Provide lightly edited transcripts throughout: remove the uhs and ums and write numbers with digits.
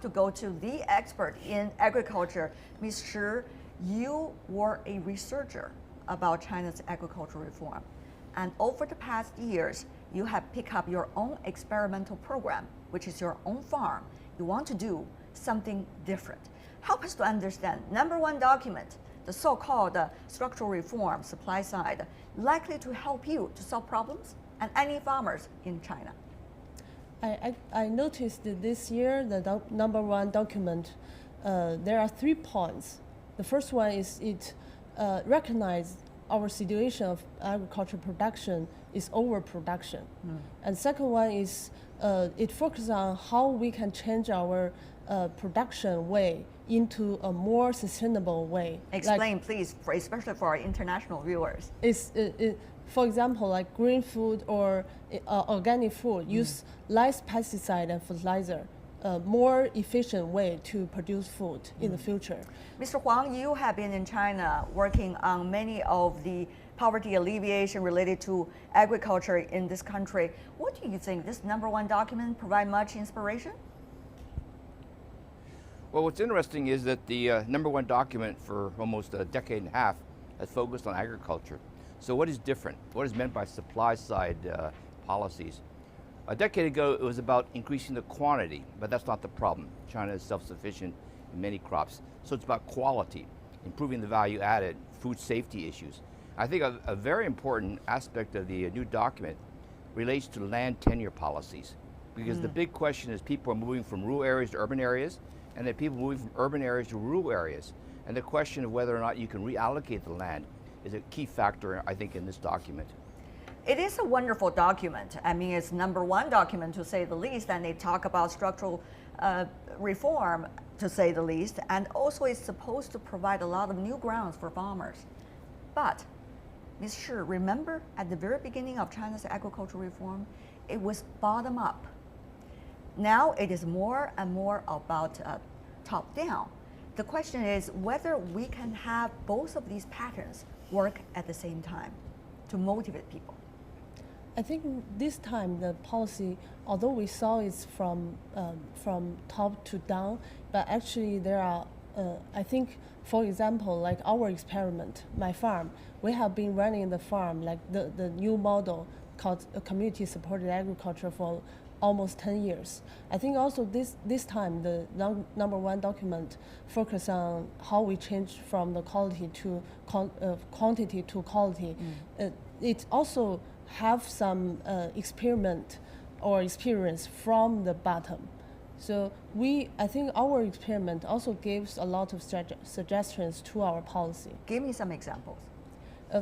to go to the expert in agriculture. Ms. Shi, you were a researcher about China's agricultural reform. And over the past years, you have picked up your own experimental program, which is your own farm. You want to do something different. Help us to understand, number one document, the so-called structural reform supply side, likely to help you to solve problems and any farmers in China. I noticed that this year, the number one document, there are 3 points. The first one is it recognizes our situation of agricultural production is overproduction. And second one is it focuses on how we can change our production way into a more sustainable way. Explain, please, especially for our international viewers. For example, like green food or organic food, use less pesticide and fertilizer, a more efficient way to produce food in the future. Mr. Huang, you have been in China working on many of the poverty alleviation related to agriculture in this country. What do you think? This number one document provide much inspiration? Well, what's interesting is that the number one document for almost a decade and a half has focused on agriculture. So what is different? What is meant by supply side policies? A decade ago, it was about increasing the quantity, but that's not the problem. China is self-sufficient in many crops. So it's about quality, improving the value added, food safety issues. I think a very important aspect of the new document relates to land tenure policies, because the big question is people are moving from rural areas to urban areas, and then people moving from urban areas to rural areas. And the question of whether or not you can reallocate the land is a key factor, I think, in this document. It is a wonderful document. I mean, it's number one document, to say the least, and they talk about structural reform, to say the least, and also it's supposed to provide a lot of new grounds for farmers. But, Ms. Shi, remember at the very beginning of China's agricultural reform, it was bottom up. Now it is more and more about top down. The question is whether we can have both of these patterns work at the same time to motivate people. I think this time the policy, although we saw it's from top to down, but actually there are, I think, for example, like our experiment, my farm, we have been running the farm, like the new model called community supported agriculture for almost 10 years. I think also this time the number one document focus on how we change from the quality to quantity to quality. It also have some experiment or experience from the bottom. So I think our experiment also gives a lot of suggestions to our policy. Give me some examples.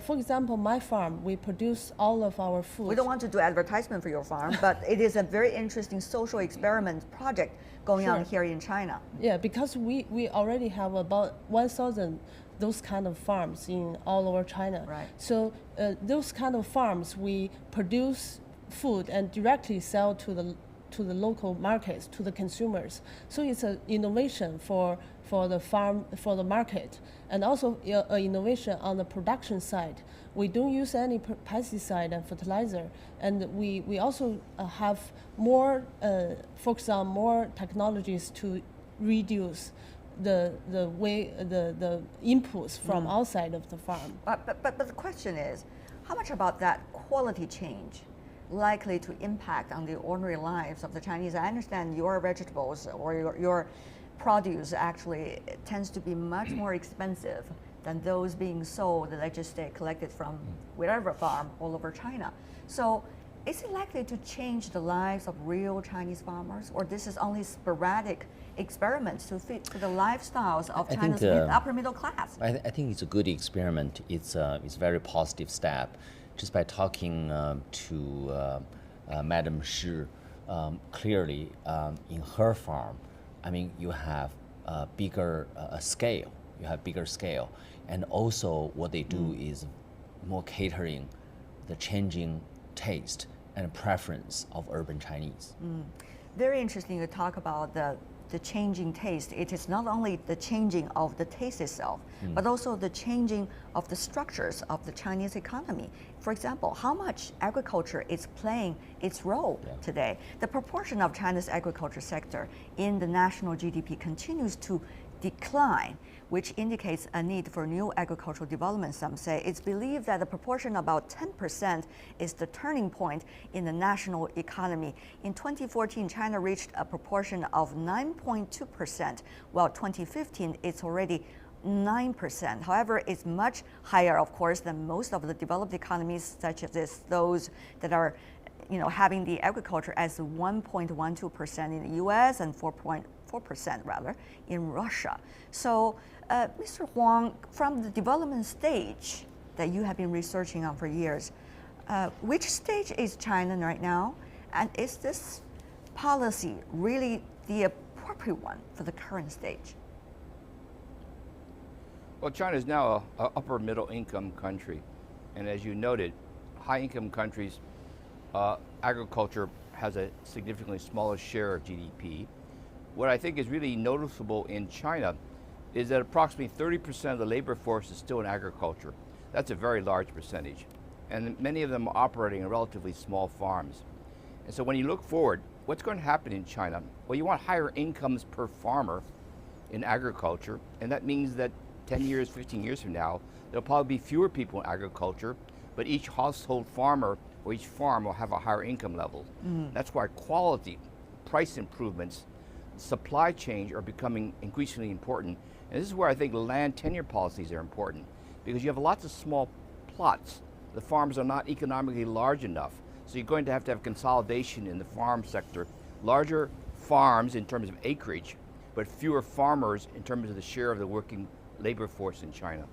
For example, my farm, we produce all of our food. We don't want to do advertisement for your farm, but it is a very interesting social experiment project going on here in China. Yeah, because we already have about 1,000 those kind of farms in all over China. Right. So those kind of farms, we produce food and directly sell to the local markets, to the consumers. So it's an innovation for the farm, for the market, and also an innovation on the production side. We don't use any pesticide and fertilizer, and we also have more focus on more technologies to reduce the inputs from outside of the farm. But the question is, how much about that quality change likely to impact on the ordinary lives of the Chinese? I understand your vegetables or your produce actually tends to be much more expensive than those being sold, let's just say, collected from whatever farm all over China. So is it likely to change the lives of real Chinese farmers, or this is only sporadic experiments to fit to the lifestyles of China's upper middle class? I think it's a good experiment. It's a very positive step. Just by talking to Madam Shi, clearly in her farm, I mean, you have a bigger scale. You have bigger scale, and also what they do is more catering the changing taste and preference of urban Chinese. Very interesting to talk about the the changing taste. It is not only the changing of the taste itself, but also the changing of the structures of the Chinese economy. For example, how much agriculture is playing its role today. The proportion of China's agriculture sector in the national GDP continues to decline, which indicates a need for new agricultural development, some say. It's believed that the proportion, about 10%, is the turning point in the national economy. In 2014, China reached a proportion of 9.2%, while 2015, it's already 9%. However, it's much higher, of course, than most of the developed economies, such as those that are having the agriculture as 1.12% in the US and 4.4% rather in Russia. So, Mr. Huang, from the development stage that you have been researching on for years, which stage is China right now? And is this policy really the appropriate one for the current stage? Well, China is now an upper middle income country. And as you noted, high income countries, agriculture has a significantly smaller share of GDP. What I think is really noticeable in China is that approximately 30% of the labor force is still in agriculture. That's a very large percentage. And many of them are operating in relatively small farms. And so when you look forward, what's going to happen in China? Well, you want higher incomes per farmer in agriculture, and that means that 10 years, 15 years from now, there'll probably be fewer people in agriculture, but each household farmer or each farm will have a higher income level. That's why quality, price improvements, supply chain are becoming increasingly important. And this is where I think land tenure policies are important, because you have lots of small plots. The farms are not economically large enough. So you're going to have consolidation in the farm sector. Larger farms in terms of acreage, but fewer farmers in terms of the share of the working labor force in China.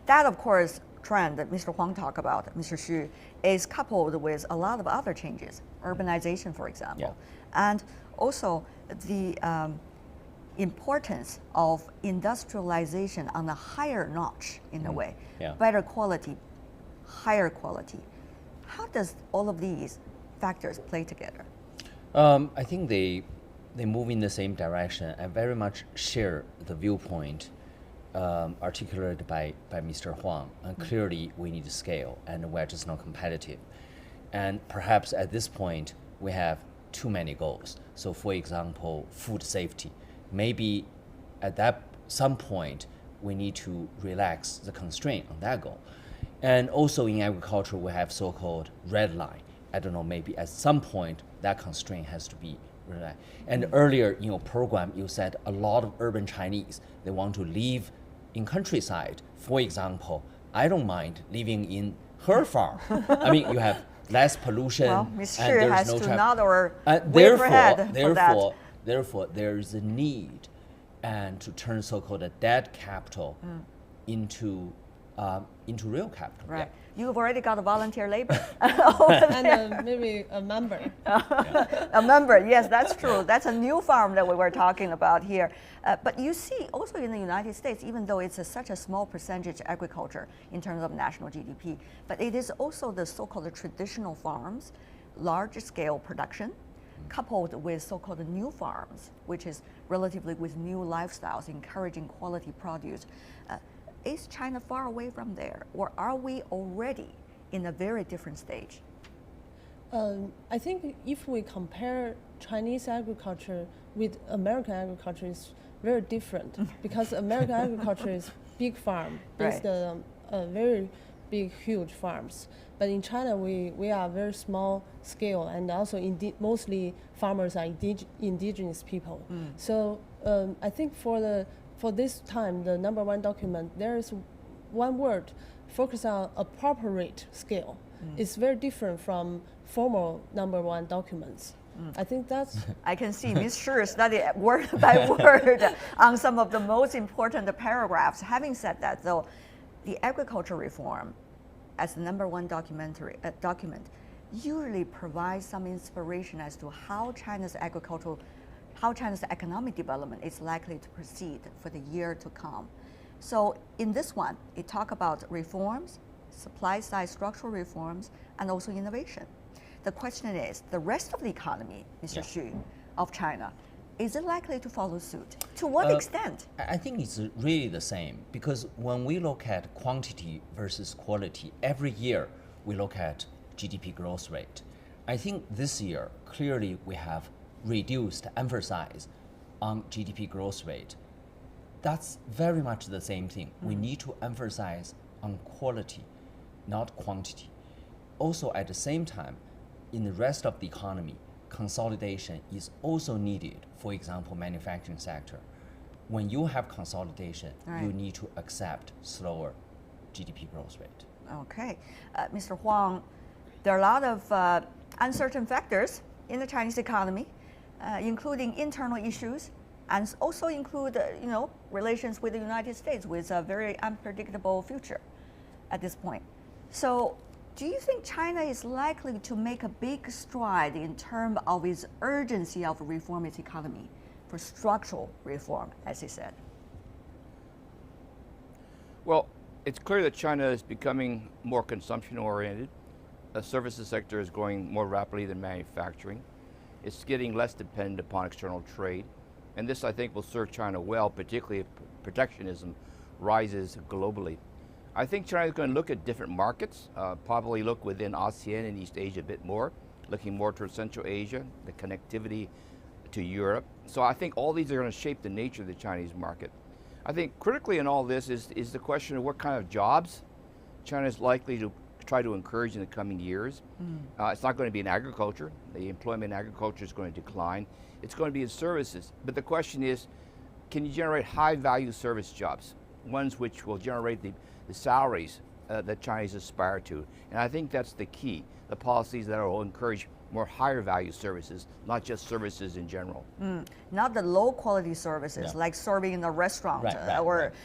That, of course, trend that Mr. Huang talked about, Mr. Xu, is coupled with a lot of other changes, urbanization, for example, and also the importance of industrialization on a higher notch in a way, better quality, higher quality. How does all of these factors play together? I think they move in the same direction. I very much share the viewpoint articulated by Mr. Huang. Clearly, we need scale, and we're just not competitive. And perhaps at this point, we have too many goals. So, for example, food safety. Maybe at some point, we need to relax the constraint on that goal. And also in agriculture, we have so-called red line. I don't know, maybe at some point, that constraint has to be relaxed. And earlier in your program, you said a lot of urban Chinese, they want to live in countryside. For example, I don't mind living in her farm. I mean, you have less pollution. Well, Ms. Shi and there's has no to traffic. nod or wave her head for that. Therefore, there is a need to turn so-called a dead capital into real capital. Right. You've already got a volunteer labor. And maybe a member. A member, yes, that's true. That's a new farm that we were talking about here. But you see, also in the United States, even though it's such a small percentage agriculture in terms of national GDP, but it is also the so-called traditional farms, large-scale production, coupled with so-called new farms, which is relatively with new lifestyles, encouraging quality produce. Is China far away from there, or are we already in a very different stage? I think if we compare Chinese agriculture with American agriculture, it's very different because American agriculture is big farm, based on very big, huge farms. But in China, we are very small scale, and also mostly farmers are indigenous people. So I think for this time, the number one document, there is one word, focus on appropriate scale. It's very different from formal number one documents. I think that's... I can see Ms. Shi studied word by word on some of the most important paragraphs. Having said that, though, the agriculture reform, as the number one document, usually provides some inspiration as to how China's economic development is likely to proceed for the year to come. So in this one, it talks about reforms, supply-side structural reforms, and also innovation. The question is, the rest of the economy, Mr. Xu, of China, is it likely to follow suit? To what extent? I think it's really the same, because when we look at quantity versus quality, every year we look at GDP growth rate. I think this year, clearly we have reduced emphasis on GDP growth rate. That's very much the same thing. We need to emphasize on quality, not quantity. Also, at the same time, in the rest of the economy, consolidation is also needed. For example, manufacturing sector. When you have consolidation, you need to accept slower GDP growth rate. Okay. Mr. Huang, there are a lot of uncertain factors in the Chinese economy, including internal issues, and also include, relations with the United States with a very unpredictable future at this point. So, do you think China is likely to make a big stride in terms of its urgency of reform its economy for structural reform, as he said? Well, it's clear that China is becoming more consumption-oriented. The services sector is growing more rapidly than manufacturing. It's getting less dependent upon external trade. And this, I think, will serve China well, particularly if protectionism rises globally. I think China is going to look at different markets, probably look within ASEAN and East Asia a bit more, looking more towards Central Asia, the connectivity to Europe. So I think all these are going to shape the nature of the Chinese market. I think critically in all this is the question of what kind of jobs China is likely to try to encourage in the coming years. It's not going to be in agriculture. The employment in agriculture is going to decline. It's going to be in services. But the question is, can you generate high value service jobs, ones which will generate the salaries that Chinese aspire to? And I think that's the key, the policies that will encourage more higher value services, not just services in general. Not the low quality services like serving in a restaurant,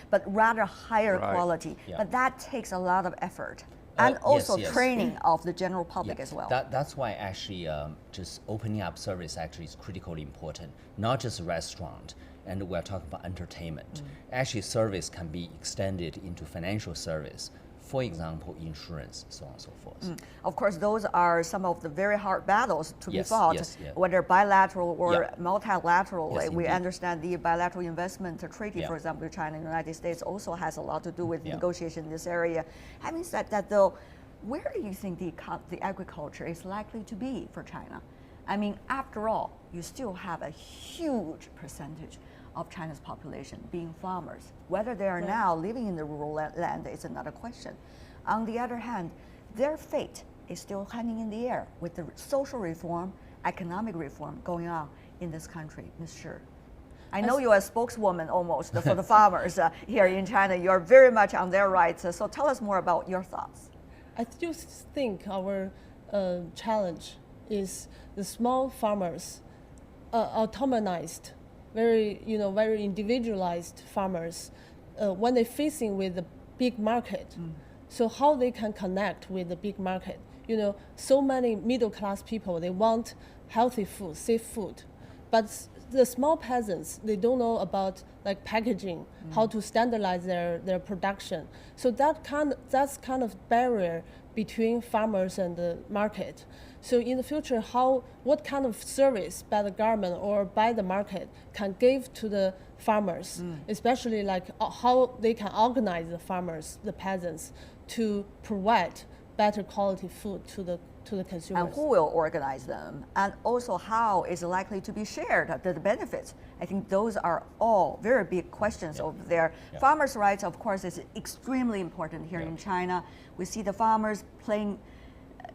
but rather higher quality. Yeah. But that takes a lot of effort. And also yes. training of the general public as well. That's why actually just opening up service actually is critically important, not just restaurant, and we're talking about entertainment. Actually service can be extended into financial service, for example, insurance, so on and so forth. Of course, those are some of the very hard battles to be fought, yes. whether bilateral or multilateral. Yes, we indeed. understand the bilateral investment treaty, for example, China and the United States also has a lot to do with negotiation in this area. Having said that, though, where do you think the agriculture is likely to be for China? I mean, after all, you still have a huge percentage of China's population being farmers. Whether they are now living in the rural land is another question. On the other hand, their fate is still hanging in the air with the social reform, economic reform going on in this country. Ms. Shi, I know you're a spokeswoman almost for the farmers here in China. You're very much on their rights. So tell us more about your thoughts. I still think our challenge is the small farmers, autonomized, very individualized farmers, when they're facing with the big market. So how they can connect with the big market? So many middle class people, they want healthy food, safe food, but the small peasants, they don't know about like packaging, how to standardize their production. So that's kind of barrier between farmers and the market. So in the future, what kind of service by the government or by the market can give to the farmers, especially like how they can organize the farmers, the peasants, to provide better quality food to the consumers. And who will organize them? And also how is it likely to be shared, the benefits? I think those are all very big questions over there. Farmers' rights, of course, is extremely important here in China. We see the farmers playing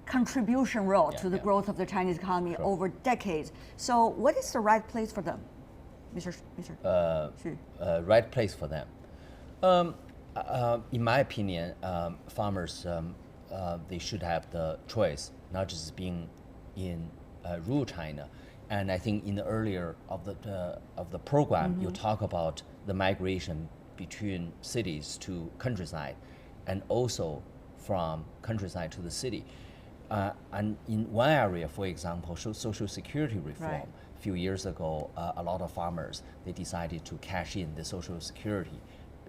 contribution role to the growth of the Chinese economy over decades. So what is the right place for them, Mr. Shi? Right place for them. In my opinion, farmers, they should have the choice, not just being in rural China. And I think in the earlier of the program, you talk about the migration between cities to countryside, and also from countryside to the city. And in one area, for example, social security reform. Right. A few years ago, a lot of farmers, they decided to cash in the social security.